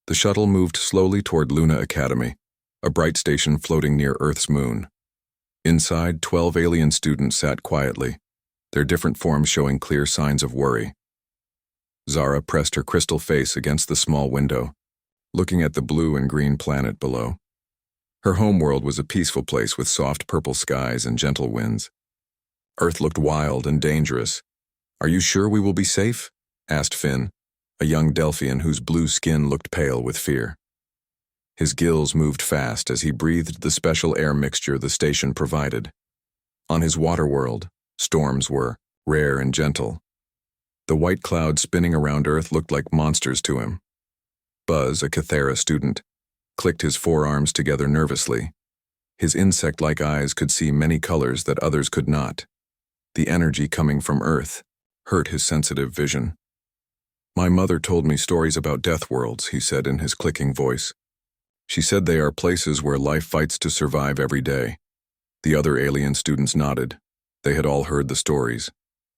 The shuttle moved slowly toward Luna Academy, a bright station floating near Earth's moon. Inside, 12 alien students sat quietly, their different forms showing clear signs of worry. Zara pressed her crystal face against the small window, looking at the blue and green planet below. Her homeworld was a peaceful place with soft purple skies and gentle winds. Earth looked wild and dangerous. "Are you sure we will be safe?" asked Finn, a young Delphian whose blue skin looked pale with fear. His gills moved fast as he breathed the special air mixture the station provided. On his water world, storms were rare and gentle. The white clouds spinning around Earth looked like monsters to him. Buzz, a Cathera student, clicked his forearms together nervously. His insect-like eyes could see many colors that others could not. The energy coming from Earth hurt his sensitive vision. "My mother told me stories about Deathworlds," he said in his clicking voice. "She said they are places where life fights to survive every day." The other alien students nodded. They had all heard the stories.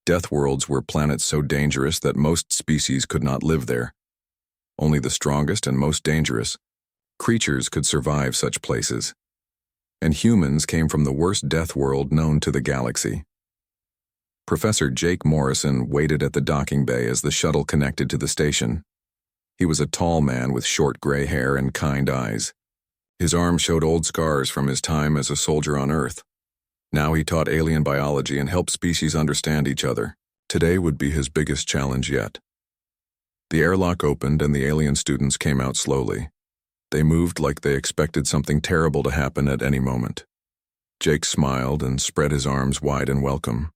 Deathworlds were planets so dangerous that most species could not live there. Only the strongest and most dangerous creatures could survive such places. And humans came from the worst death world known to the galaxy. Professor Jake Morrison waited at the docking bay as the shuttle connected to the station. He was a tall man with short gray hair and kind eyes. His arm showed old scars from his time as a soldier on Earth. Now he taught alien biology and helped species understand each other. Today would be his biggest challenge yet. The airlock opened and the alien students came out slowly. They moved like they expected something terrible to happen at any moment. Jake smiled and spread his arms wide in welcome.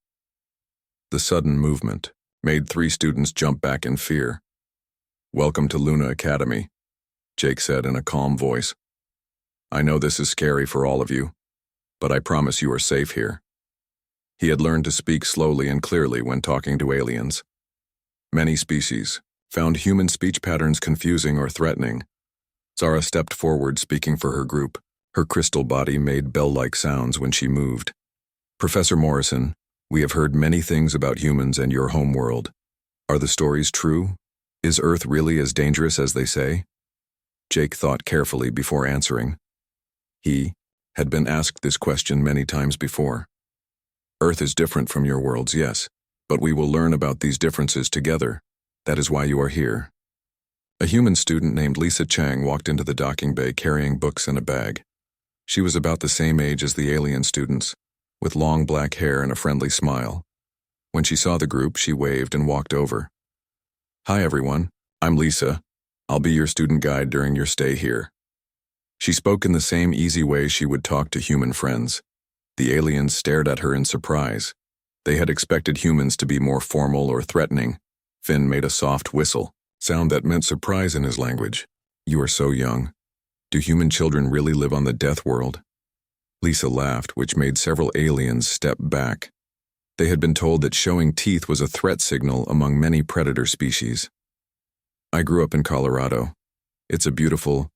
The sudden movement made 3 students jump back in fear. "Welcome to Luna Academy," Jake said in a calm voice. "I know this is scary for all of you, but I promise you are safe here." He had learned to speak slowly and clearly when talking to aliens. Many species found human speech patterns confusing or threatening. Zara stepped forward, speaking for her group. Her crystal body made bell-like sounds when she moved. "Professor Morrison, we have heard many things about humans and your homeworld. Are the stories true? Is Earth really as dangerous as they say?" Jake thought carefully before answering. He had been asked this question many times before. "Earth is different from your worlds, yes, but we will learn about these differences together. That is why you are here." A human student named Lisa Chang walked into the docking bay carrying books and a bag. She was about the same age as the alien students, with long black hair and a friendly smile. When she saw the group, she waved and walked over. "Hi everyone, I'm Lisa. I'll be your student guide during your stay here." She spoke in the same easy way she would talk to human friends. The aliens stared at her in surprise. They had expected humans to be more formal or threatening. Finn made a soft whistle, sound that meant surprise in his language. "You are so young. Do human children really live on the death world?" Lisa laughed, which made several aliens step back. They had been told that showing teeth was a threat signal among many predator species. "I grew up in Colorado. It's a beautiful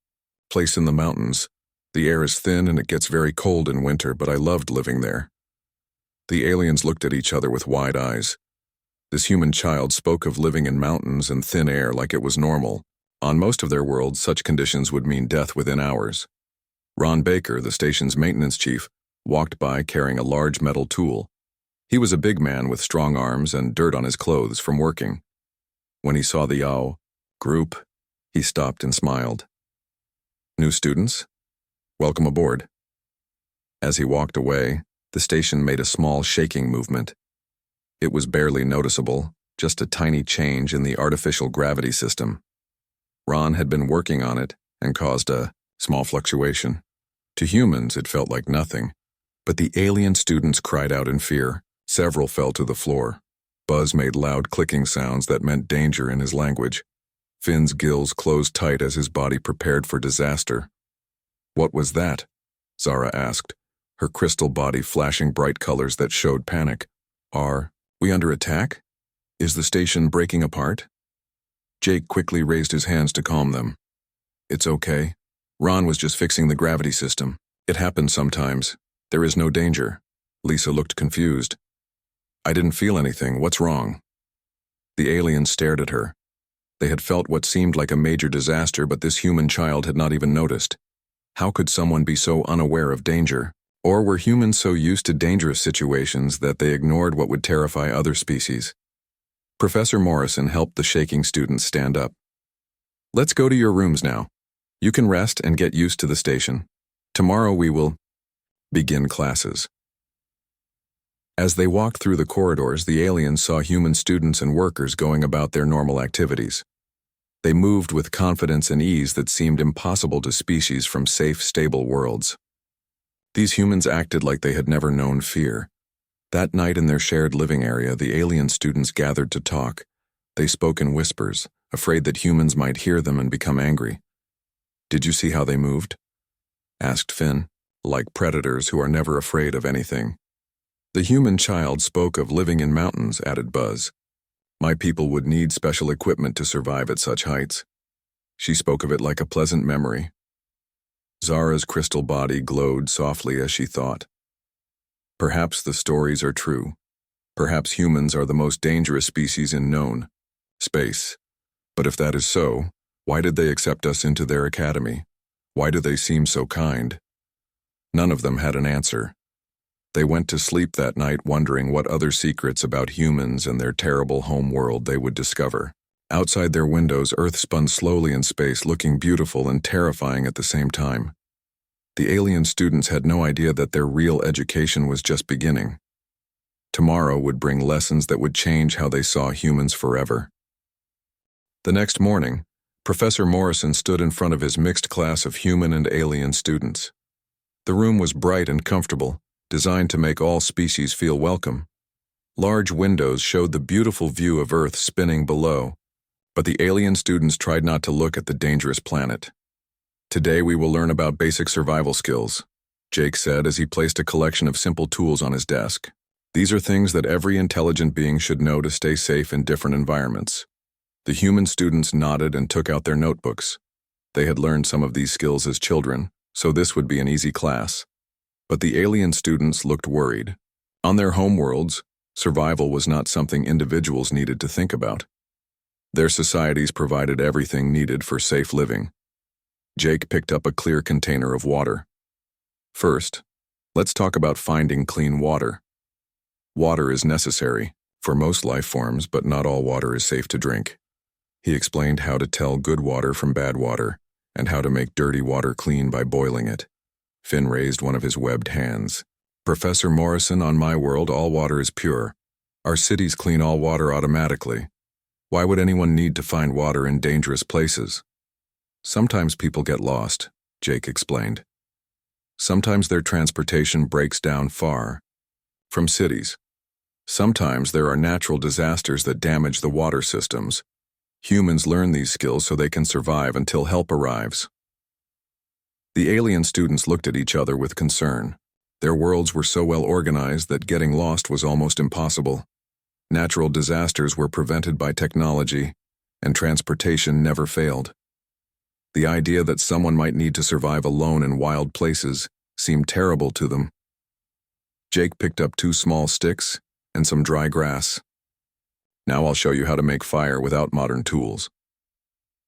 place in the mountains. The air is thin and it gets very cold in winter, but I loved living there." The aliens looked at each other with wide eyes. This human child spoke of living in mountains and thin air like it was normal. On most of their worlds, such conditions would mean death within hours. Ron Baker, the station's maintenance chief, walked by carrying a large metal tool. He was a big man with strong arms and dirt on his clothes from working. When he saw the Yao group, he stopped and smiled. "New students? Welcome aboard." As he walked away, the station made a small shaking movement. It was barely noticeable, just a tiny change in the artificial gravity system. Ron had been working on it and caused a small fluctuation. To humans, it felt like nothing, but the alien students cried out in fear. Several fell to the floor. Buzz made loud clicking sounds that meant danger in his language. Finn's gills closed tight as his body prepared for disaster. "What was that?" Zara asked, her crystal body flashing bright colors that showed panic. "Are we under attack? Is the station breaking apart?" Jake quickly raised his hands to calm them. "It's okay. Ron was just fixing the gravity system. It happens sometimes. There is no danger." Lisa looked confused. "I didn't feel anything. What's wrong?" The alien stared at her. They had felt what seemed like a major disaster, but this human child had not even noticed. How could someone be so unaware of danger? Or were humans so used to dangerous situations that they ignored what would terrify other species? Professor Morrison helped the shaking students stand up. "Let's go to your rooms now. You can rest and get used to the station. Tomorrow we will begin classes." As they walked through the corridors, the aliens saw human students and workers going about their normal activities. They moved with confidence and ease that seemed impossible to species from safe, stable worlds. These humans acted like they had never known fear. That night in their shared living area, the alien students gathered to talk. They spoke in whispers, afraid that humans might hear them and become angry. "Did you see how they moved?" asked Finn, "like predators who are never afraid of anything." "The human child spoke of living in mountains," added Buzz. "My people would need special equipment to survive at such heights." She spoke of it like a pleasant memory. Zara's crystal body glowed softly as she thought. Perhaps the stories are true. Perhaps humans are the most dangerous species in known space. But if that is so, why did they accept us into their academy? Why do they seem so kind? None of them had an answer. They went to sleep that night wondering what other secrets about humans and their terrible home world they would discover. Outside their windows, Earth spun slowly in space, looking beautiful and terrifying at the same time. The alien students had no idea that their real education was just beginning. Tomorrow would bring lessons that would change how they saw humans forever. The next morning, Professor Morrison stood in front of his mixed class of human and alien students. The room was bright and comfortable, designed to make all species feel welcome. Large windows showed the beautiful view of Earth spinning below, but the alien students tried not to look at the dangerous planet. "Today we will learn about basic survival skills," Jake said as he placed a collection of simple tools on his desk. "These are things that every intelligent being should know to stay safe in different environments." The human students nodded and took out their notebooks. They had learned some of these skills as children, so this would be an easy class. But the alien students looked worried. On their homeworlds, survival was not something individuals needed to think about. Their societies provided everything needed for safe living. Jake picked up a clear container of water. "First, let's talk about finding clean water. Water is necessary for most life forms, but not all water is safe to drink." He explained how to tell good water from bad water, and how to make dirty water clean by boiling it. Finn raised one of his webbed hands. "Professor Morrison, on my world, all water is pure. Our cities clean all water automatically. Why would anyone need to find water in dangerous places?" "Sometimes people get lost," Jake explained. "Sometimes their transportation breaks down far from cities. Sometimes there are natural disasters that damage the water systems. Humans learn these skills so they can survive until help arrives." The alien students looked at each other with concern. Their worlds were so well organized that getting lost was almost impossible. Natural disasters were prevented by technology, and transportation never failed. The idea that someone might need to survive alone in wild places seemed terrible to them. Jake picked up 2 small sticks and some dry grass. "Now I'll show you how to make fire without modern tools."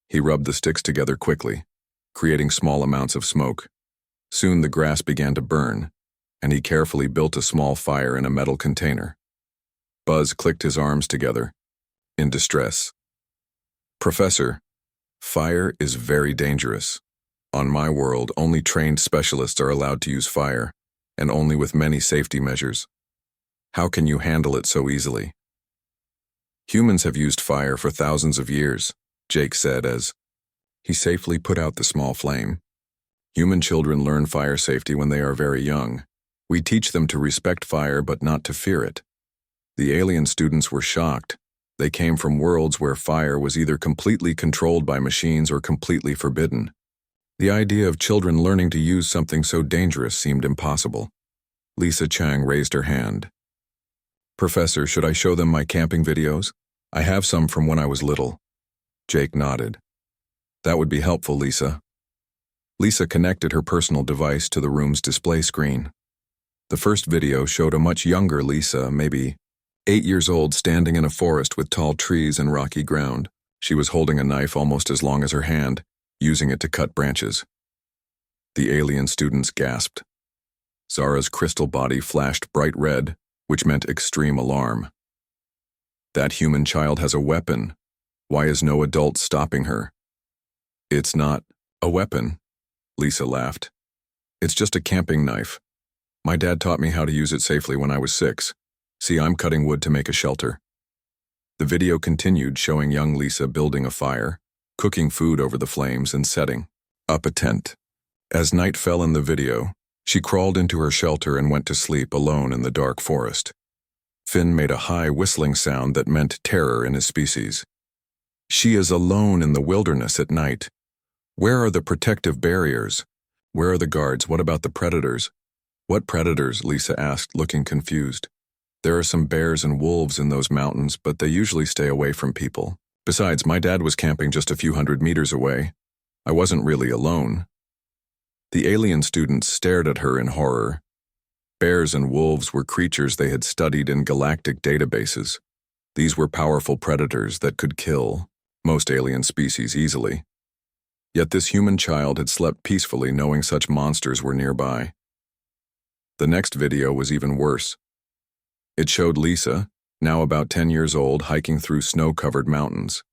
He rubbed the sticks together quickly, creating small amounts of smoke. Soon the grass began to burn, and he carefully built a small fire in a metal container. Buzz clicked his arms together, in distress. "Professor, fire is very dangerous. On my world, only trained specialists are allowed to use fire, and only with many safety measures. How can you handle it so easily?" "Humans have used fire for thousands of years," Jake said as he safely put out the small flame. "Human children learn fire safety when they are very young. We teach them to respect fire but not to fear it." The alien students were shocked. They came from worlds where fire was either completely controlled by machines or completely forbidden. The idea of children learning to use something so dangerous seemed impossible. Lisa Chang raised her hand. "Professor, should I show them my camping videos? I have some from when I was little." Jake nodded. "That would be helpful, Lisa." Lisa connected her personal device to the room's display screen. The first video showed a much younger Lisa, maybe 8 years old, standing in a forest with tall trees and rocky ground. She was holding a knife almost as long as her hand, using it to cut branches. The alien students gasped. Zara's crystal body flashed bright red, which meant extreme alarm. That human child has a weapon. Why is no adult stopping her? It's not a weapon, Lisa laughed. It's just a camping knife. My dad taught me how to use it safely when I was 6. See, I'm cutting wood to make a shelter. The video continued, showing young Lisa building a fire, cooking food over the flames, and setting up a tent. As night fell in the video, she crawled into her shelter and went to sleep alone in the dark forest. Finn made a high whistling sound that meant terror in his species. She is alone in the wilderness at night. Where are the protective barriers? Where are the guards? What about the predators? What predators? Lisa asked, looking confused. There are some bears and wolves in those mountains, but they usually stay away from people. Besides, my dad was camping just a few hundred meters away. I wasn't really alone. The alien students stared at her in horror. Bears and wolves were creatures they had studied in galactic databases. These were powerful predators that could kill most alien species easily. Yet this human child had slept peacefully knowing such monsters were nearby. The next video was even worse. It showed Lisa, now about 10 years old, hiking through snow-covered mountains.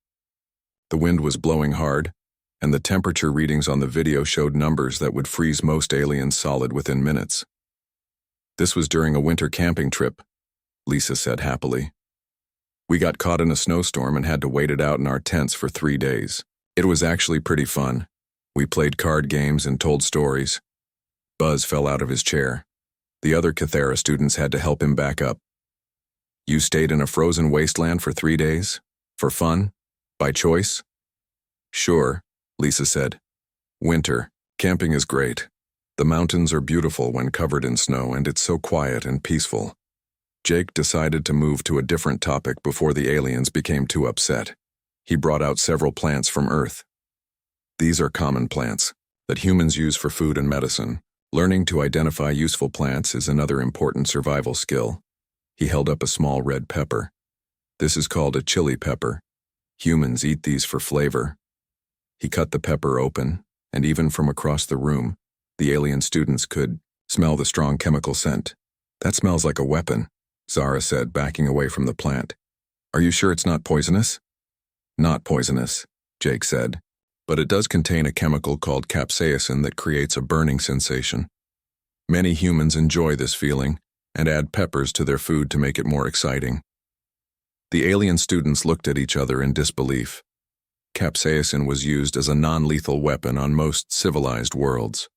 The wind was blowing hard, and the temperature readings on the video showed numbers that would freeze most aliens solid within minutes. This was during a winter camping trip, Lisa said happily. We got caught in a snowstorm and had to wait it out in our tents for 3 days. It was actually pretty fun. We played card games and told stories. Buzz fell out of his chair. The other Cathera students had to help him back up. You stayed in a frozen wasteland for 3 days? For fun? By choice? Sure, Lisa said. Winter. Camping is great. The mountains are beautiful when covered in snow, and it's so quiet and peaceful. Jake decided to move to a different topic before the aliens became too upset. He brought out several plants from Earth. These are common plants that humans use for food and medicine. Learning to identify useful plants is another important survival skill. He held up a small red pepper. This is called a chili pepper. Humans eat these for flavor. He cut the pepper open, and even from across the room, the alien students could smell the strong chemical scent. That smells like a weapon, Zara said, backing away from the plant. Are you sure it's not poisonous? Not poisonous, Jake said, but it does contain a chemical called capsaicin that creates a burning sensation. Many humans enjoy this feeling and add peppers to their food to make it more exciting. The alien students looked at each other in disbelief. Capsaicin was used as a non-lethal weapon on most civilized worlds.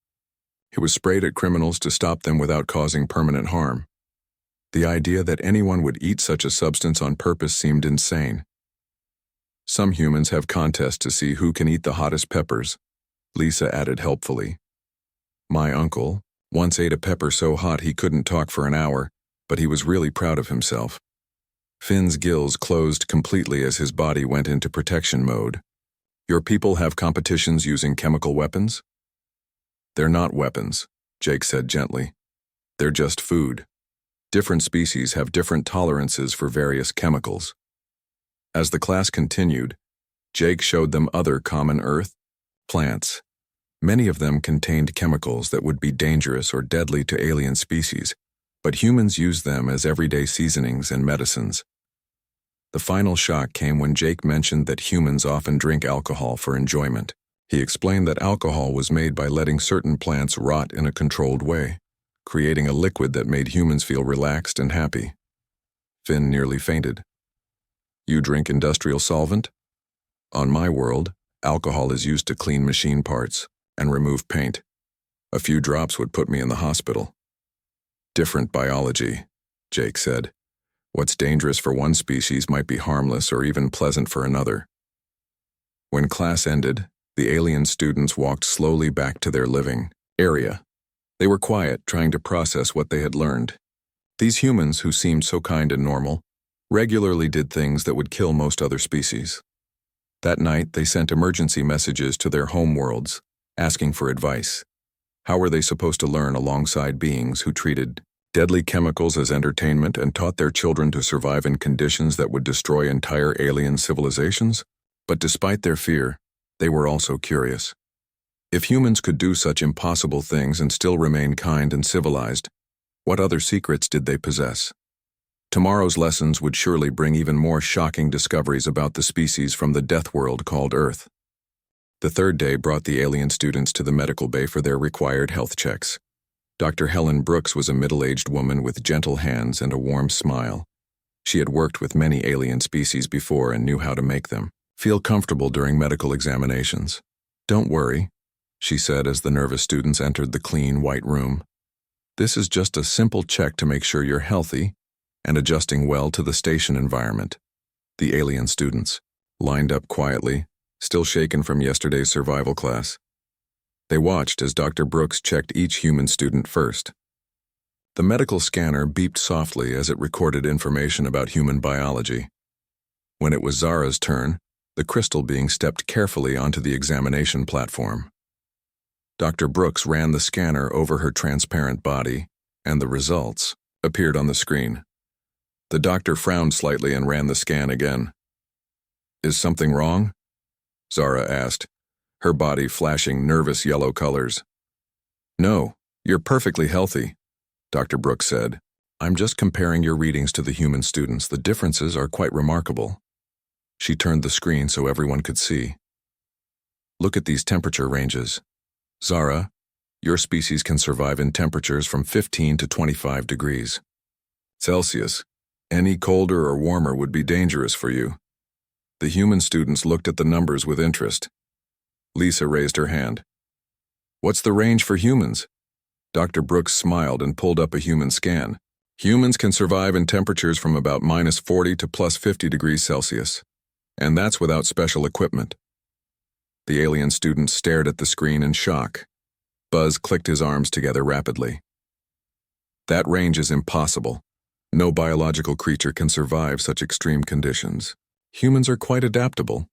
It was sprayed at criminals to stop them without causing permanent harm. The idea that anyone would eat such a substance on purpose seemed insane. Some humans have contests to see who can eat the hottest peppers, Lisa added helpfully. My uncle once ate a pepper so hot he couldn't talk for an hour, but he was really proud of himself. Finn's gills closed completely as his body went into protection mode. Your people have competitions using chemical weapons? They're not weapons, Jake said gently. They're just food. Different species have different tolerances for various chemicals. As the class continued, Jake showed them other common Earth plants. Many of them contained chemicals that would be dangerous or deadly to alien species, but humans use them as everyday seasonings and medicines. The final shock came when Jake mentioned that humans often drink alcohol for enjoyment. He explained that alcohol was made by letting certain plants rot in a controlled way, creating a liquid that made humans feel relaxed and happy. Finn nearly fainted. You drink industrial solvent? On my world, alcohol is used to clean machine parts and remove paint. A few drops would put me in the hospital. Different biology, Jake said. What's dangerous for one species might be harmless or even pleasant for another. When class ended, the alien students walked slowly back to their living area. They were quiet, trying to process what they had learned. These humans, who seemed so kind and normal, regularly did things that would kill most other species. That night, they sent emergency messages to their home worlds, asking for advice. How were they supposed to learn alongside beings who treated deadly chemicals as entertainment and taught their children to survive in conditions that would destroy entire alien civilizations? But despite their fear, they were also curious. If humans could do such impossible things and still remain kind and civilized, what other secrets did they possess? Tomorrow's lessons would surely bring even more shocking discoveries about the species from the Deathworld called Earth. The third day brought the alien students to the medical bay for their required health checks. Dr. Helen Brooks was a middle-aged woman with gentle hands and a warm smile. She had worked with many alien species before and knew how to make them feel comfortable during medical examinations. "Don't worry," she said as the nervous students entered the clean, white room. "This is just a simple check to make sure you're healthy and adjusting well to the station environment." The alien students lined up quietly, still shaken from yesterday's survival class. They watched as Dr. Brooks checked each human student first. The medical scanner beeped softly as it recorded information about human biology. When it was Zara's turn, the crystal being stepped carefully onto the examination platform. Dr. Brooks ran the scanner over her transparent body, and the results appeared on the screen. The doctor frowned slightly and ran the scan again. "Is something wrong?" Zara asked, her body flashing nervous yellow colors. "No, you're perfectly healthy," Dr. Brooks said. "I'm just comparing your readings to the human students. The differences are quite remarkable." She turned the screen so everyone could see. "Look at these temperature ranges. Zara, your species can survive in temperatures from 15 to 25 degrees Celsius. Any colder or warmer would be dangerous for you." The human students looked at the numbers with interest. Lisa raised her hand. "What's the range for humans?" Dr. Brooks smiled and pulled up a human scan. "Humans can survive in temperatures from about -40 to +50 degrees Celsius. And that's without special equipment." The alien student stared at the screen in shock. Buzz clicked his arms together rapidly. "That range is impossible. No biological creature can survive such extreme conditions. Humans are quite adaptable,"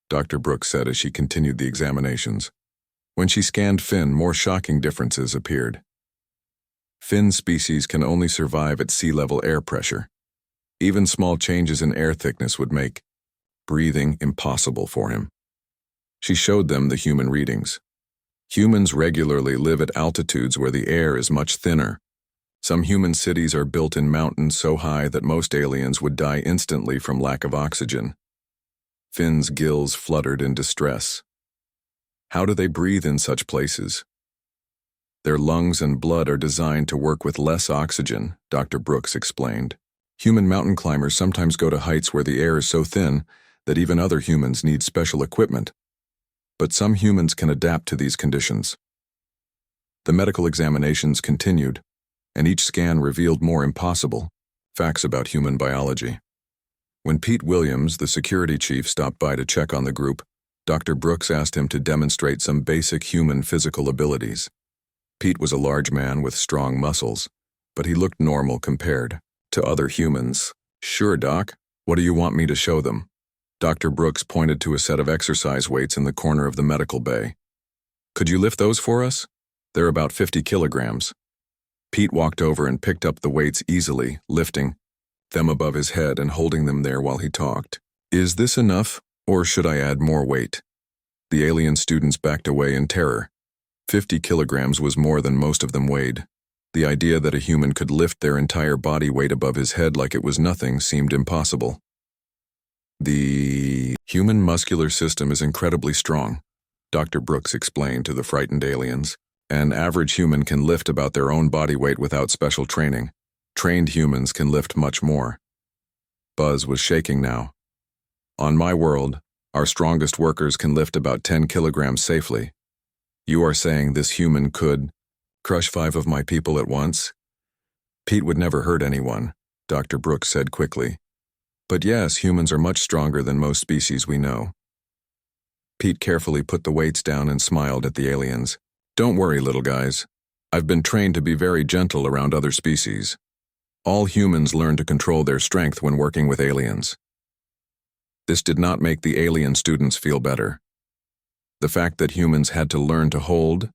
Dr. Brooks said as she continued the examinations. When she scanned Finn, more shocking differences appeared. Finn's species can only survive at sea-level air pressure. Even small changes in air thickness would make breathing impossible for him. She showed them the human readings. Humans regularly live at altitudes where the air is much thinner. Some human cities are built in mountains so high that most aliens would die instantly from lack of oxygen. Finn's gills fluttered in distress. How do they breathe in such places? Their lungs and blood are designed to work with less oxygen, Dr. Brooks explained. Human mountain climbers sometimes go to heights where the air is so thin that even other humans need special equipment. But some humans can adapt to these conditions. The medical examinations continued, and each scan revealed more impossible facts about human biology. When Pete Williams, the security chief, stopped by to check on the group, Dr. Brooks asked him to demonstrate some basic human physical abilities. Pete was a large man with strong muscles, but he looked normal compared to other humans. "Sure, Doc. What do you want me to show them?" Dr. Brooks pointed to a set of exercise weights in the corner of the medical bay. "Could you lift those for us? They're about 50 kilograms. Pete walked over and picked up the weights easily, lifting them above his head and holding them there while he talked. "Is this enough, or should I add more weight?" The alien students backed away in terror. 50 kilograms was more than most of them weighed. The idea that a human could lift their entire body weight above his head like it was nothing seemed impossible. "The human muscular system is incredibly strong," Dr. Brooks explained to the frightened aliens. "An average human can lift about their own body weight without special training. Trained humans can lift much more." Buzz was shaking now. "On my world, our strongest workers can lift about 10 kilograms safely. You are saying this human could crush 5 of my people at once?" "Pete would never hurt anyone," Dr. Brooks said quickly. "But yes, humans are much stronger than most species we know." Pete carefully put the weights down and smiled at the aliens. "Don't worry, little guys. I've been trained to be very gentle around other species. All humans learn to control their strength when working with aliens." This did not make the alien students feel better. The fact that humans had to learn to hold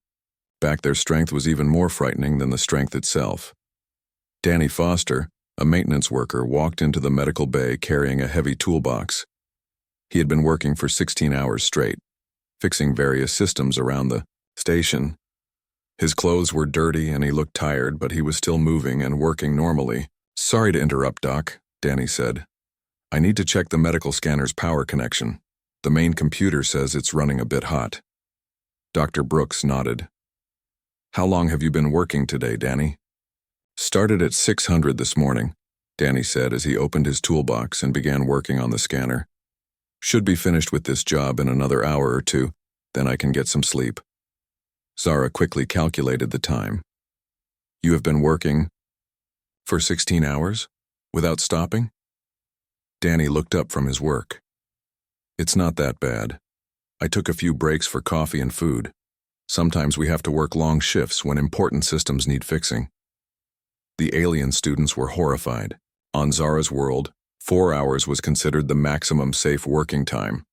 back their strength was even more frightening than the strength itself. Danny Foster, a maintenance worker, walked into the medical bay carrying a heavy toolbox. He had been working for 16 hours straight, fixing various systems around the station. His clothes were dirty and he looked tired, but he was still moving and working normally. "Sorry to interrupt, Doc," Danny said. "I need to check the medical scanner's power connection. The main computer says it's running a bit hot." Dr. Brooks nodded. "How long have you been working today, Danny?" "Started at 600 this morning," Danny said as he opened his toolbox and began working on the scanner. "Should be finished with this job in another hour or two, then I can get some sleep." Zara quickly calculated the time. "You have been working for 16 hours? Without stopping?" Danny looked up from his work. "It's not that bad. I took a few breaks for coffee and food. Sometimes we have to work long shifts when important systems need fixing." The alien students were horrified. On Zara's world, 4 hours was considered the maximum safe working time.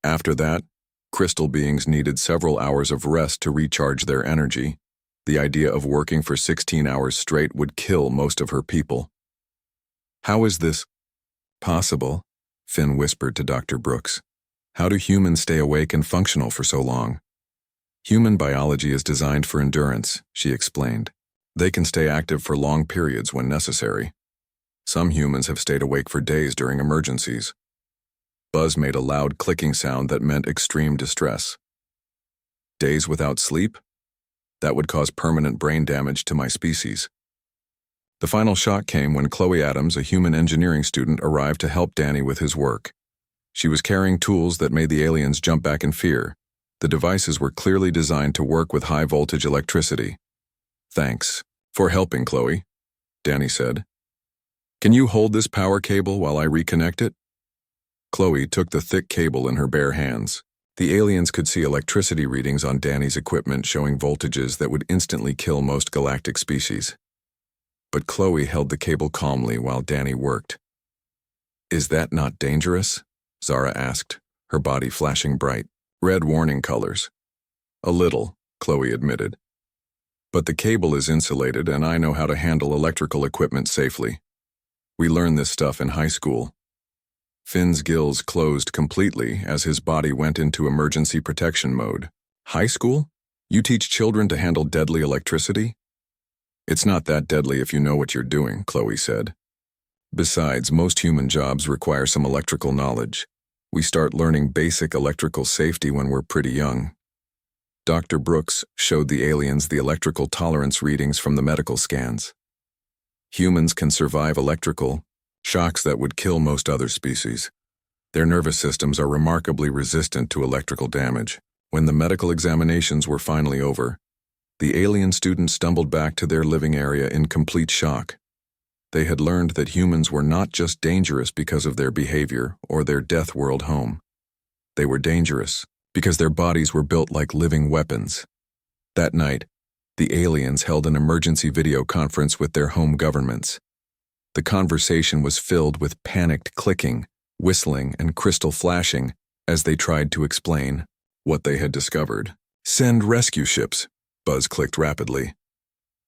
After that, crystal beings needed several hours of rest to recharge their energy. The idea of working for 16 hours straight would kill most of her people. "How is this possible?" Finn whispered to Dr. Brooks. "How do humans stay awake and functional for so long?" "Human biology is designed for endurance," she explained. "They can stay active for long periods when necessary. Some humans have stayed awake for days during emergencies." Buzz made a loud clicking sound that meant extreme distress. "Days without sleep? That would cause permanent brain damage to my species." The final shock came when Chloe Adams, a human engineering student, arrived to help Danny with his work. She was carrying tools that made the aliens jump back in fear. The devices were clearly designed to work with high-voltage electricity. "Thanks for helping, Chloe," Danny said. "Can you hold this power cable while I reconnect it?" Chloe took the thick cable in her bare hands. The aliens could see electricity readings on Danny's equipment showing voltages that would instantly kill most galactic species. But Chloe held the cable calmly while Danny worked. "Is that not dangerous?" Zara asked, her body flashing bright red warning colors. "A little," Chloe admitted. "But the cable is insulated and I know how to handle electrical equipment safely. We learned this stuff in high school." Finn's gills closed completely as his body went into emergency protection mode. "High school? You teach children to handle deadly electricity?" "It's not that deadly if you know what you're doing," Chloe said. "Besides, most human jobs require some electrical knowledge. We start learning basic electrical safety when we're pretty young." Dr. Brooks showed the aliens the electrical tolerance readings from the medical scans. Humans can survive electrical shocks that would kill most other species. Their nervous systems are remarkably resistant to electrical damage. When the medical examinations were finally over, the alien students stumbled back to their living area in complete shock. They had learned that humans were not just dangerous because of their behavior or their Deathworld home. They were dangerous because their bodies were built like living weapons. That night, the aliens held an emergency video conference with their home governments. The conversation was filled with panicked clicking, whistling, and crystal flashing as they tried to explain what they had discovered. "Send rescue ships," Buzz clicked rapidly.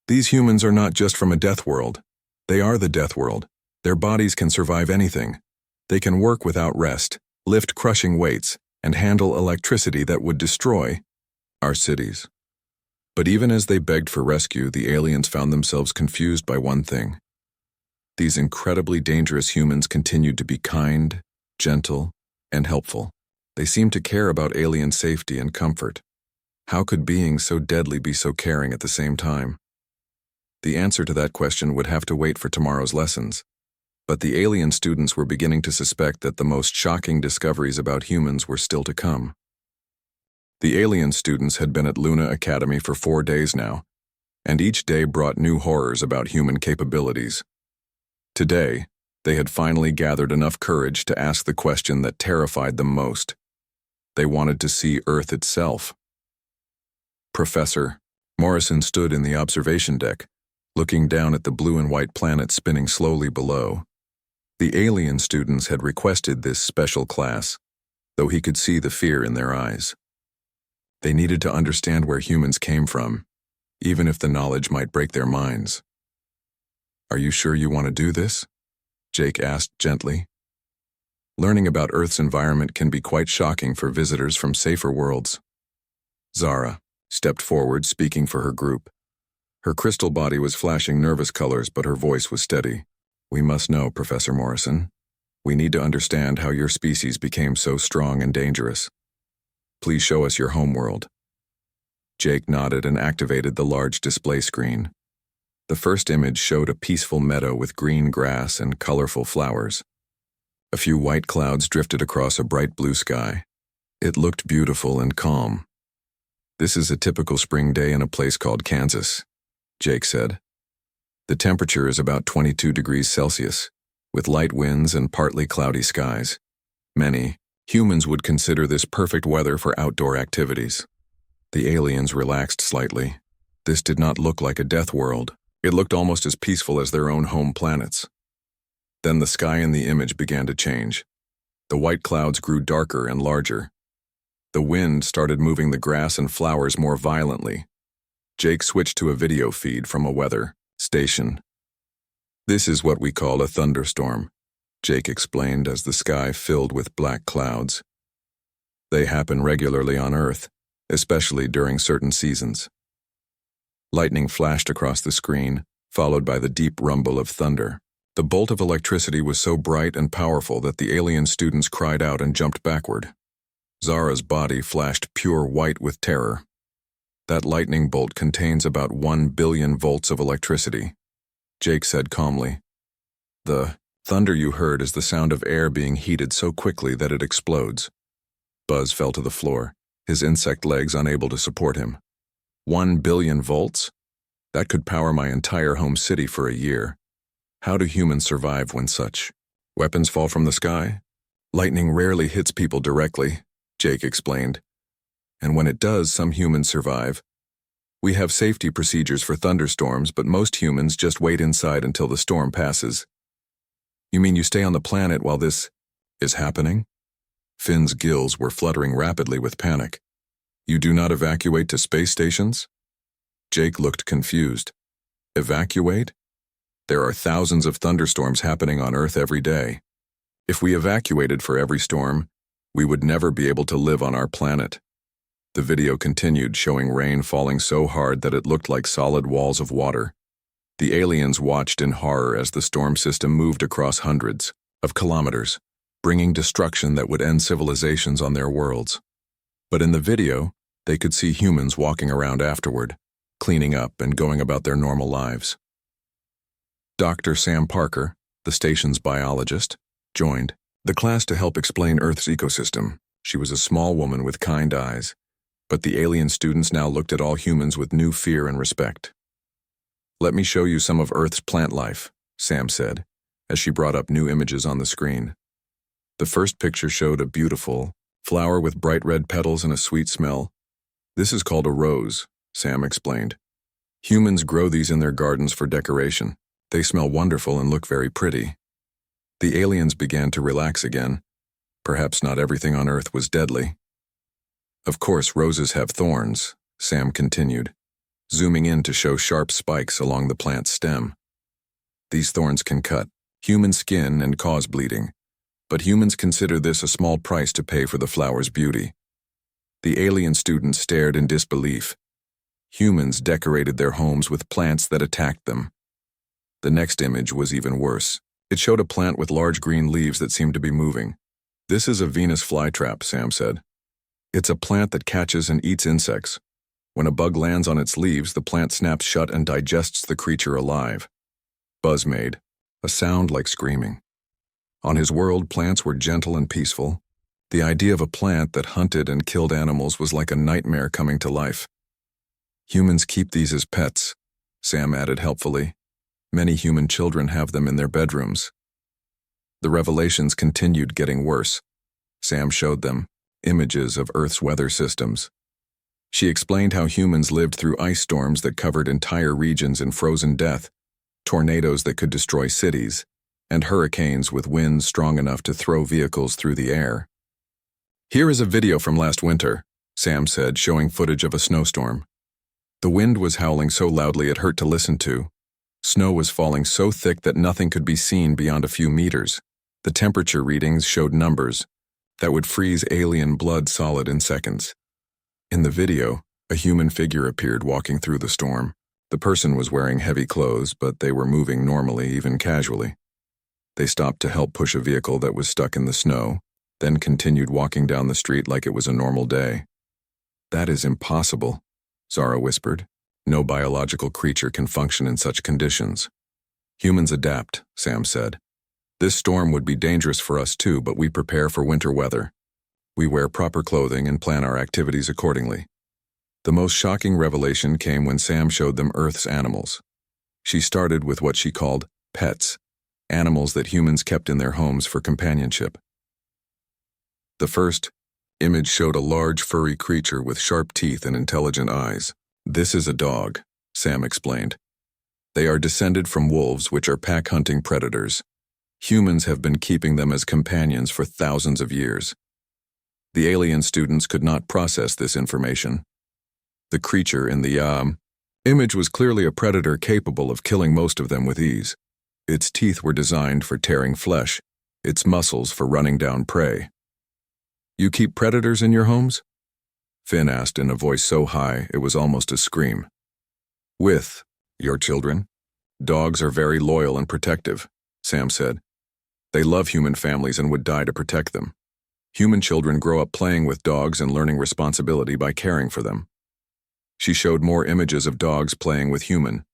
"These humans are not just from a death world. They are the death world. Their bodies can survive anything. They can work without rest, lift crushing weights, and handle electricity that would destroy our cities." But even as they begged for rescue, the aliens found themselves confused by one thing. These incredibly dangerous humans continued to be kind, gentle, and helpful. They seemed to care about alien safety and comfort. How could beings so deadly be so caring at the same time? The answer to that question would have to wait for tomorrow's lessons. But the alien students were beginning to suspect that the most shocking discoveries about humans were still to come. The alien students had been at Luna Academy for 4 days now, and each day brought new horrors about human capabilities. Today, they had finally gathered enough courage to ask the question that terrified them most. They wanted to see Earth itself. Professor Morrison stood in the observation deck, looking down at the blue and white planet spinning slowly below. The alien students had requested this special class, though he could see the fear in their eyes. They needed to understand where humans came from, even if the knowledge might break their minds. "Are you sure you want to do this?" Jake asked gently. Learning about Earth's environment can be quite shocking for visitors from safer worlds. Zara stepped forward, speaking for her group. Her crystal body was flashing nervous colors, but her voice was steady. We must know, Professor Morrison. We need to understand how your species became so strong and dangerous. Please show us your homeworld. Jake nodded and activated the large display screen. The first image showed a peaceful meadow with green grass and colorful flowers. A few white clouds drifted across a bright blue sky. It looked beautiful and calm. This is a typical spring day in a place called Kansas, Jake said. The temperature is about 22 degrees Celsius, with light winds and partly cloudy skies. Many humans would consider this perfect weather for outdoor activities. The aliens relaxed slightly. This did not look like a death world. It looked almost as peaceful as their own home planets. Then the sky in the image began to change. The white clouds grew darker and larger. The wind started moving the grass and flowers more violently. Jake switched to a video feed from a weather station. This is what we call a thunderstorm, Jake explained as the sky filled with black clouds. They happen regularly on Earth, especially during certain seasons. Lightning flashed across the screen, followed by the deep rumble of thunder. The bolt of electricity was so bright and powerful that the alien students cried out and jumped backward. Zara's body flashed pure white with terror. That lightning bolt contains about 1 billion volts of electricity, Jake said calmly. The thunder you heard is the sound of air being heated so quickly that it explodes. Buzz fell to the floor, his insect legs unable to support him. 1 billion volts? That could power my entire home city for a year. How do humans survive when such weapons fall from the sky? Lightning rarely hits people directly, Jake explained. And when it does, some humans survive. We have safety procedures for thunderstorms, but most humans just wait inside until the storm passes. You mean you stay on the planet while this is happening? Finn's gills were fluttering rapidly with panic. You do not evacuate to space stations? Jake looked confused. Evacuate? There are thousands of thunderstorms happening on Earth every day. If we evacuated for every storm, we would never be able to live on our planet. The video continued, showing rain falling so hard that it looked like solid walls of water. The aliens watched in horror as the storm system moved across hundreds of kilometers, bringing destruction that would end civilizations on their worlds. But in the video, they could see humans walking around afterward, cleaning up and going about their normal lives. Dr. Sam Parker, the station's biologist, joined the class to help explain Earth's ecosystem. She was a small woman with kind eyes, but the alien students now looked at all humans with new fear and respect. Let me show you some of Earth's plant life, Sam said, as she brought up new images on the screen. The first picture showed a beautiful flower with bright red petals and a sweet smell. This is called a rose, Sam explained. Humans grow these in their gardens for decoration. They smell wonderful and look very pretty. The aliens began to relax again. Perhaps not everything on Earth was deadly. Of course, roses have thorns, Sam continued, zooming in to show sharp spikes along the plant's stem. These thorns can cut human skin and cause bleeding, but humans consider this a small price to pay for the flower's beauty. The alien students stared in disbelief. Humans decorated their homes with plants that attacked them. The next image was even worse. It showed a plant with large green leaves that seemed to be moving. This is a Venus flytrap, Sam said. It's a plant that catches and eats insects. When a bug lands on its leaves, the plant snaps shut and digests the creature alive. Buzz made a sound like screaming. On his world, plants were gentle and peaceful. The idea of a plant that hunted and killed animals was like a nightmare coming to life. Humans keep these as pets, Sam added helpfully. Many human children have them in their bedrooms. The revelations continued getting worse. Sam showed them images of Earth's weather systems. She explained how humans lived through ice storms that covered entire regions in frozen death, tornadoes that could destroy cities, and hurricanes with winds strong enough to throw vehicles through the air. Here is a video from last winter, Sam said, showing footage of a snowstorm. The wind was howling so loudly it hurt to listen to. Snow was falling so thick that nothing could be seen beyond a few meters. The temperature readings showed numbers that would freeze alien blood solid in seconds. In the video, a human figure appeared walking through the storm. The person was wearing heavy clothes, but they were moving normally, even casually. They stopped to help push a vehicle that was stuck in the snow, then continued walking down the street like it was a normal day. "That is impossible," Zara whispered. "No biological creature can function in such conditions." "Humans adapt," Sam said. "This storm would be dangerous for us too, but we prepare for winter weather. We wear proper clothing and plan our activities accordingly." The most shocking revelation came when Sam showed them Earth's animals. She started with what she called pets, animals that humans kept in their homes for companionship. The first image showed a large furry creature with sharp teeth and intelligent eyes. "This is a dog," Sam explained. "They are descended from wolves, which are pack-hunting predators. Humans have been keeping them as companions for thousands of years." The alien students could not process this information. The creature in the image was clearly a predator capable of killing most of them with ease. Its teeth were designed for tearing flesh, its muscles for running down prey. "You keep predators in your homes?" Finn asked in a voice so high it was almost a scream. "With your children? Dogs are very loyal and protective," Sam said. "They love human families and would die to protect them. Human children grow up playing with dogs and learning responsibility by caring for them." She showed more images of dogs playing with human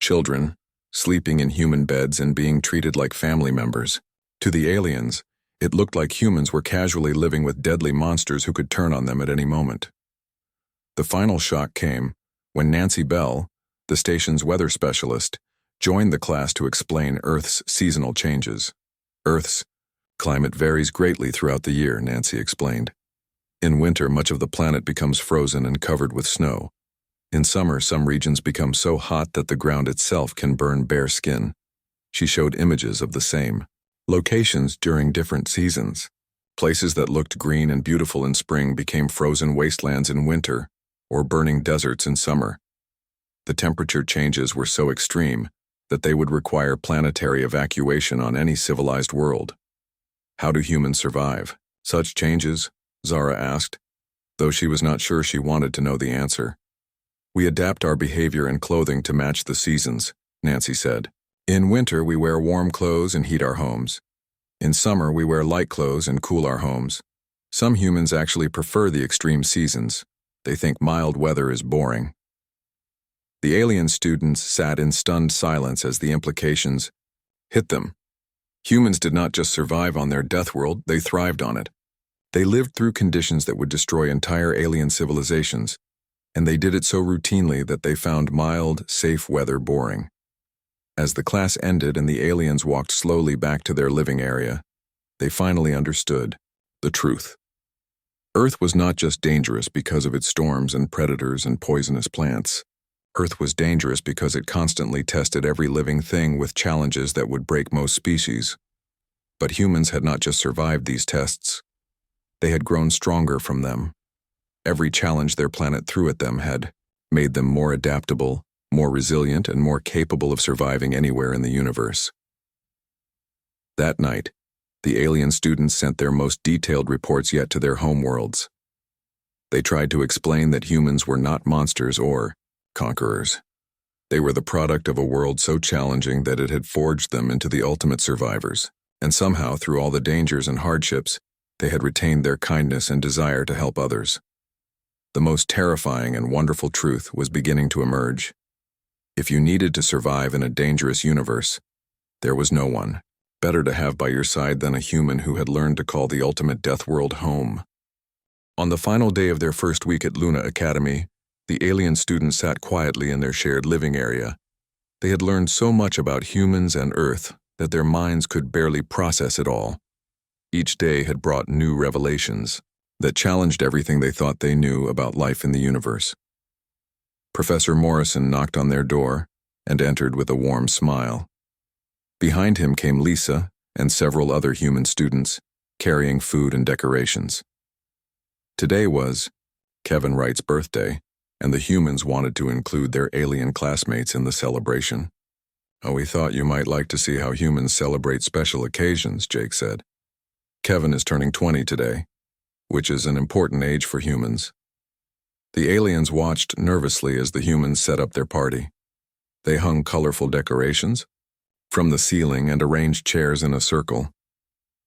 children, sleeping in human beds and being treated like family members. To the aliens, it looked like humans were casually living with deadly monsters who could turn on them at any moment. The final shock came when Nancy Bell, the station's weather specialist, joined the class to explain Earth's seasonal changes. "Earth's climate varies greatly throughout the year," Nancy explained. "In winter, much of the planet becomes frozen and covered with snow. In summer, some regions become so hot that the ground itself can burn bare skin." She showed images of the same locations during different seasons. Places that looked green and beautiful in spring became frozen wastelands in winter, or burning deserts in summer. The temperature changes were so extreme that they would require planetary evacuation on any civilized world. "How do humans survive such changes?" Zara asked, though she was not sure she wanted to know the answer. "We adapt our behavior and clothing to match the seasons," Nancy said. "In winter, we wear warm clothes and heat our homes. In summer, we wear light clothes and cool our homes. Some humans actually prefer the extreme seasons. They think mild weather is boring." The alien students sat in stunned silence as the implications hit them. Humans did not just survive on their Deathworld, they thrived on it. They lived through conditions that would destroy entire alien civilizations, and they did it so routinely that they found mild, safe weather boring. As the class ended and the aliens walked slowly back to their living area, they finally understood the truth. Earth was not just dangerous because of its storms and predators and poisonous plants. Earth was dangerous because it constantly tested every living thing with challenges that would break most species. But humans had not just survived these tests. They had grown stronger from them. Every challenge their planet threw at them had made them more adaptable, more resilient, and more capable of surviving anywhere in the universe. That night, the alien students sent their most detailed reports yet to their homeworlds. They tried to explain that humans were not monsters or conquerors. They were the product of a world so challenging that it had forged them into the ultimate survivors, and somehow, through all the dangers and hardships, they had retained their kindness and desire to help others. The most terrifying and wonderful truth was beginning to emerge. If you needed to survive in a dangerous universe, there was no one better to have by your side than a human who had learned to call the ultimate Deathworld home. On the final day of their first week at Luna Academy, the alien students sat quietly in their shared living area. They had learned so much about humans and Earth that their minds could barely process it all. Each day had brought new revelations that challenged everything they thought they knew about life in the universe. Professor Morrison knocked on their door and entered with a warm smile. Behind him came Lisa and several other human students, carrying food and decorations. Today was Kevin Wright's birthday, and the humans wanted to include their alien classmates in the celebration. "Oh, we thought you might like to see how humans celebrate special occasions," Jake said. "Kevin is turning 20 today, which is an important age for humans." The aliens watched nervously as the humans set up their party. They hung colorful decorations from the ceiling and arranged chairs in a circle.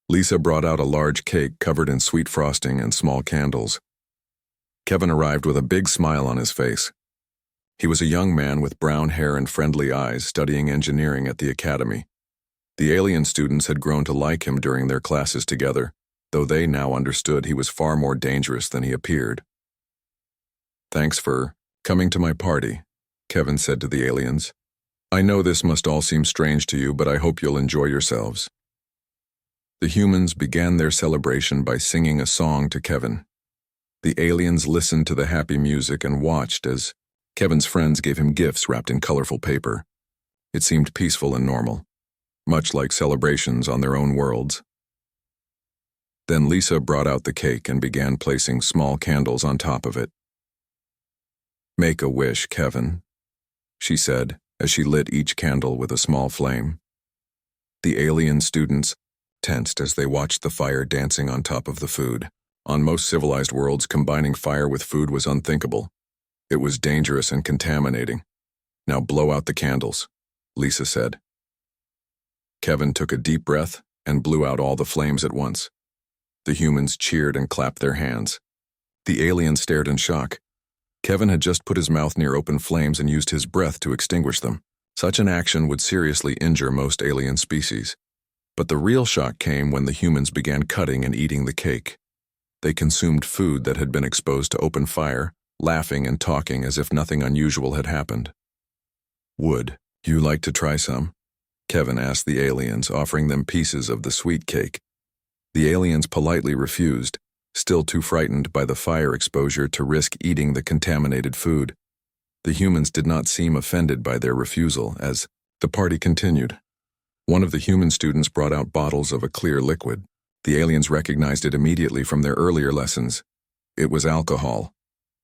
Lisa brought out a large cake covered in sweet frosting and small candles. Kevin arrived with a big smile on his face. He was a young man with brown hair and friendly eyes studying engineering at the academy. The alien students had grown to like him during their classes together, though they now understood he was far more dangerous than he appeared. "Thanks for coming to my party," Kevin said to the aliens. "I know this must all seem strange to you, but I hope you'll enjoy yourselves." The humans began their celebration by singing a song to Kevin. The aliens listened to the happy music and watched as Kevin's friends gave him gifts wrapped in colorful paper. It seemed peaceful and normal, much like celebrations on their own worlds. Then Lisa brought out the cake and began placing small candles on top of it. "Make a wish, Kevin," she said as she lit each candle with a small flame. The alien students tensed as they watched the fire dancing on top of the food. On most civilized worlds, combining fire with food was unthinkable. It was dangerous and contaminating. "Now blow out the candles," Lisa said. Kevin took a deep breath and blew out all the flames at once. The humans cheered and clapped their hands. The aliens stared in shock. Kevin had just put his mouth near open flames and used his breath to extinguish them. Such an action would seriously injure most alien species. But the real shock came when the humans began cutting and eating the cake. They consumed food that had been exposed to open fire, laughing and talking as if nothing unusual had happened. "Would you like to try some?" Kevin asked the aliens, offering them pieces of the sweet cake. The aliens politely refused, still too frightened by the fire exposure to risk eating the contaminated food. The humans did not seem offended by their refusal as the party continued. One of the human students brought out bottles of a clear liquid. The aliens recognized it immediately from their earlier lessons. It was alcohol,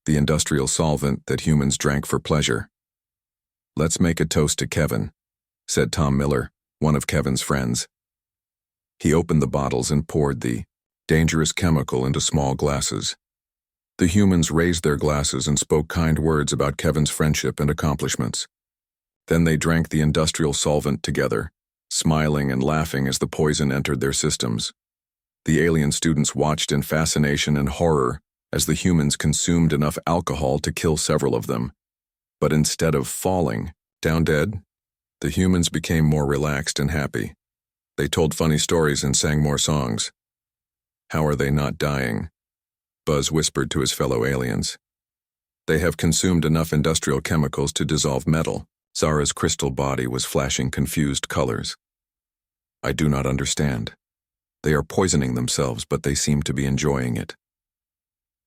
the industrial solvent that humans drank for pleasure. "Let's make a toast to Kevin," said Tom Miller, one of Kevin's friends. He opened the bottles and poured the dangerous chemical into small glasses. The humans raised their glasses and spoke kind words about Kevin's friendship and accomplishments. Then they drank the industrial solvent together, smiling and laughing as the poison entered their systems. The alien students watched in fascination and horror as the humans consumed enough alcohol to kill several of them. But instead of falling down dead, the humans became more relaxed and happy. They told funny stories and sang more songs. "How are they not dying?" Buzz whispered to his fellow aliens. "They have consumed enough industrial chemicals to dissolve metal." Zara's crystal body was flashing confused colors. "I do not understand. They are poisoning themselves, but they seem to be enjoying it."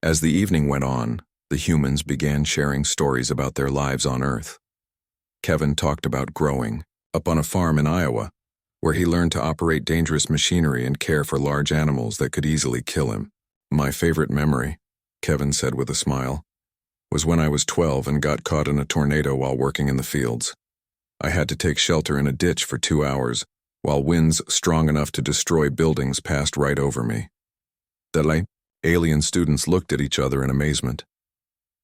As the evening went on, the humans began sharing stories about their lives on Earth. Kevin talked about growing up on a farm in Iowa, where he learned to operate dangerous machinery and care for large animals that could easily kill him. "My favorite memory," Kevin said with a smile, "was when I was 12 and got caught in a tornado while working in the fields. I had to take shelter in a ditch for 2 hours, while winds strong enough to destroy buildings passed right over me." The alien students looked at each other in amazement.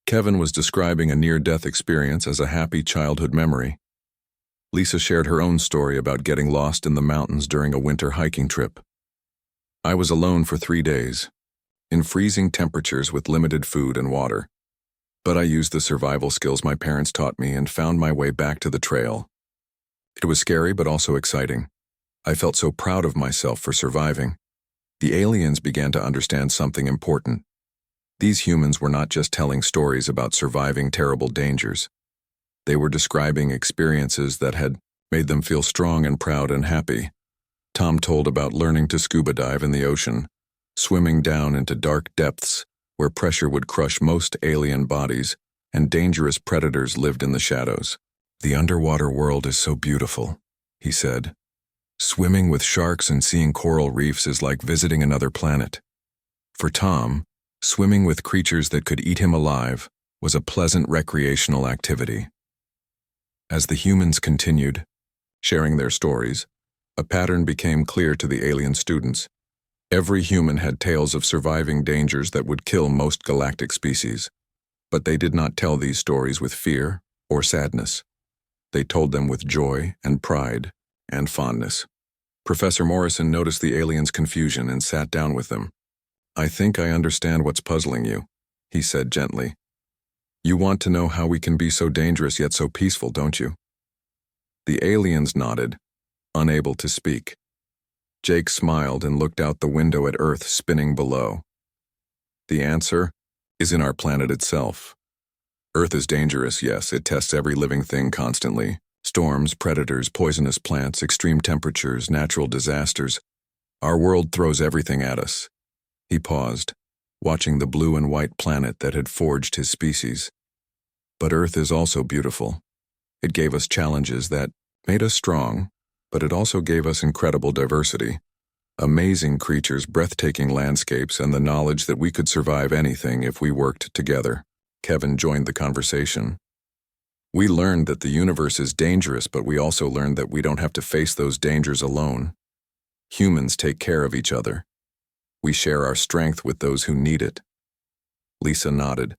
Kevin was describing a near-death experience as a happy childhood memory. Lisa shared her own story about getting lost in the mountains during a winter hiking trip. "I was alone for 3 days, in freezing temperatures with limited food and water. But I used the survival skills my parents taught me and found my way back to the trail. It was scary but also exciting. I felt so proud of myself for surviving." The aliens began to understand something important. These humans were not just telling stories about surviving terrible dangers. They were describing experiences that had made them feel strong and proud and happy. Tom told about learning to scuba dive in the ocean, swimming down into dark depths where pressure would crush most alien bodies and dangerous predators lived in the shadows. "The underwater world is so beautiful," he said. "Swimming with sharks and seeing coral reefs is like visiting another planet." For Tom, swimming with creatures that could eat him alive was a pleasant recreational activity. As the humans continued, sharing their stories. A pattern became clear to the alien students. Every human had tales of surviving dangers that would kill most galactic species. But they did not tell these stories with fear or sadness. They told them with joy and pride and fondness. Professor Morrison noticed the aliens' confusion and sat down with them. "I think I understand what's puzzling you," he said gently. "You want to know how we can be so dangerous yet so peaceful, don't you?" The aliens nodded, unable to speak. Jake smiled and looked out the window at Earth spinning below. "The answer is in our planet itself. Earth is dangerous, yes, it tests every living thing constantly. Storms, predators, poisonous plants, extreme temperatures, natural disasters. Our world throws everything at us." He paused, watching the blue and white planet that had forged his species. "But Earth is also beautiful. It gave us challenges that made us strong, but it also gave us incredible diversity. Amazing creatures, breathtaking landscapes, and the knowledge that we could survive anything if we worked together." Kevin joined the conversation. "We learned that the universe is dangerous, but we also learned that we don't have to face those dangers alone. Humans take care of each other. We share our strength with those who need it." Lisa nodded.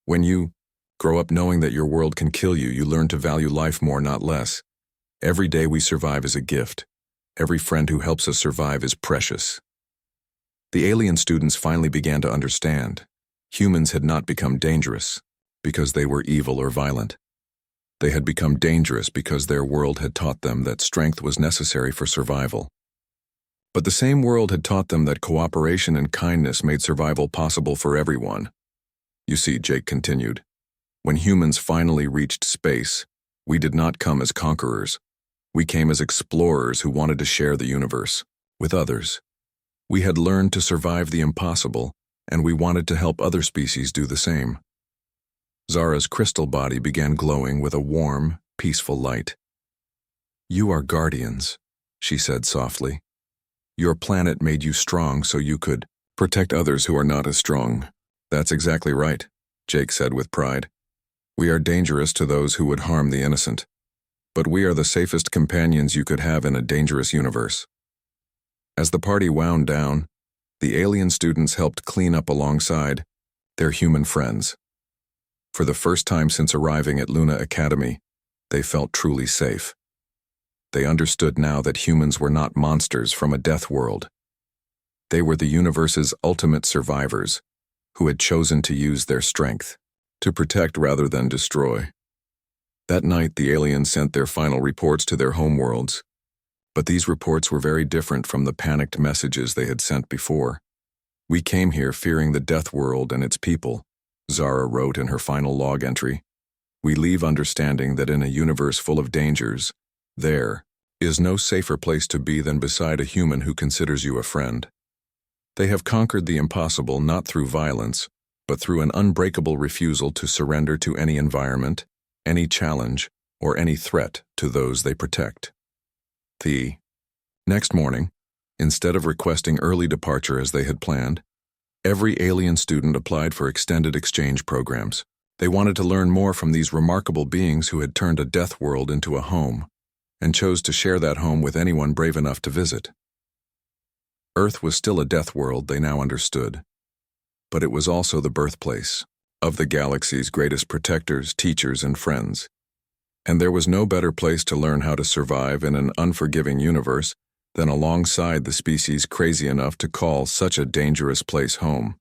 "When you grow up knowing that your world can kill you, you learn to value life more, not less. Every day we survive is a gift. Every friend who helps us survive is precious." The alien students finally began to understand. Humans had not become dangerous because they were evil or violent. They had become dangerous because their world had taught them that strength was necessary for survival. But the same world had taught them that cooperation and kindness made survival possible for everyone. "You see," Jake continued, "when humans finally reached space, we did not come as conquerors. We came as explorers who wanted to share the universe with others. We had learned to survive the impossible, and we wanted to help other species do the same." Zara's crystal body began glowing with a warm, peaceful light. "You are guardians," she said softly. "Your planet made you strong so you could protect others who are not as strong." "That's exactly right," Jake said with pride. "We are dangerous to those who would harm the innocent. But we are the safest companions you could have in a dangerous universe." As the party wound down, the alien students helped clean up alongside their human friends. For the first time since arriving at Luna Academy, they felt truly safe. They understood now that humans were not monsters from a death world. They were the universe's ultimate survivors, who had chosen to use their strength to protect rather than destroy. That night, the aliens sent their final reports to their homeworlds, but these reports were very different from the panicked messages they had sent before. "We came here fearing the death world and its people," Zara wrote in her final log entry. "We leave understanding that in a universe full of dangers, there is no safer place to be than beside a human who considers you a friend. They have conquered the impossible not through violence, but through an unbreakable refusal to surrender to any environment, any challenge, or any threat to those they protect." The next morning, instead of requesting early departure as they had planned, every alien student applied for extended exchange programs. They wanted to learn more from these remarkable beings who had turned a death world into a home, and chose to share that home with anyone brave enough to visit. Earth was still a death world, they now understood, but it was also the birthplace of the galaxy's greatest protectors, teachers, and friends. And there was no better place to learn how to survive in an unforgiving universe than alongside the species crazy enough to call such a dangerous place home.